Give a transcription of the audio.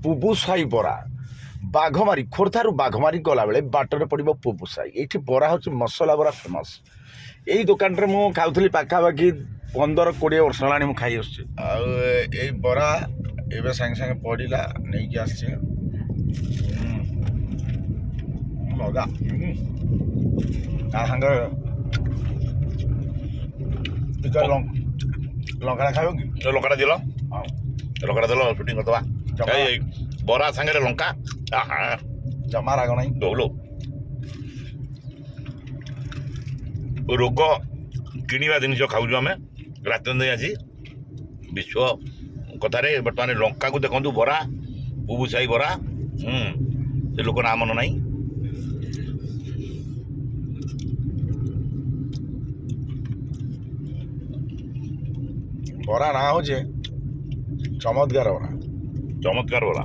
ପୁବୁସାହି ବରା ବାଘମାରୀ ଖୋର୍ଦ୍ଧାରୁ ବାଘମାରୀ ଗଲାବେଳେ ବାଟରେ ପଡ଼ିବ ପୁବୁସାହି। ଏଇଠି ବରା ହେଉଛି ମସଲା ବରା ଫେମସ୍। ଏଇ ଦୋକାନରେ ମୁଁ ଖାଉଥିଲି ପାଖାପାଖି 15-20 ବର୍ଷ ହେଲାଣି ମୁଁ ଖାଇ ଆସୁଛି। ଆଉ ଏଇ ବରା ଏବେ ସାଙ୍ଗେ ସାଙ୍ଗେ ପଡ଼ିଲା ନେଇକି ଆସିଛି। ମଜା ତା ସାଙ୍ଗରେ ଟିକେ ଲଙ୍କାଟା ଖାଇବ କି? ଲଙ୍କାଟା ଦିଲ ହଁ ଲଙ୍କାଟା ଦେଲ ସୁଟିଂ କରିଦେବା। ଏଇ ବରା ସାଙ୍ଗରେ ଲଙ୍କା ଆହା ଜମା ରାଗ ନାହିଁ। ଦଉଲୋ ରୋଗ କିଣିବା ଜିନିଷ ଖାଉଛୁ ଆମେ ରାତିରେ ନେଇ ଆସି ବିଶ୍ୱ କଥାରେ ବର୍ତ୍ତମାନ ଲଙ୍କାକୁ ଦେଖନ୍ତୁ ବରା ପୁବୁସାହି ବରା ସେ ଲୋକ ନାଁ ମନ ନାହିଁ। ବରା ନାଁ ହେଉଛି ଚମତ୍କାର ବରା। ଚମତ୍କାର ବରା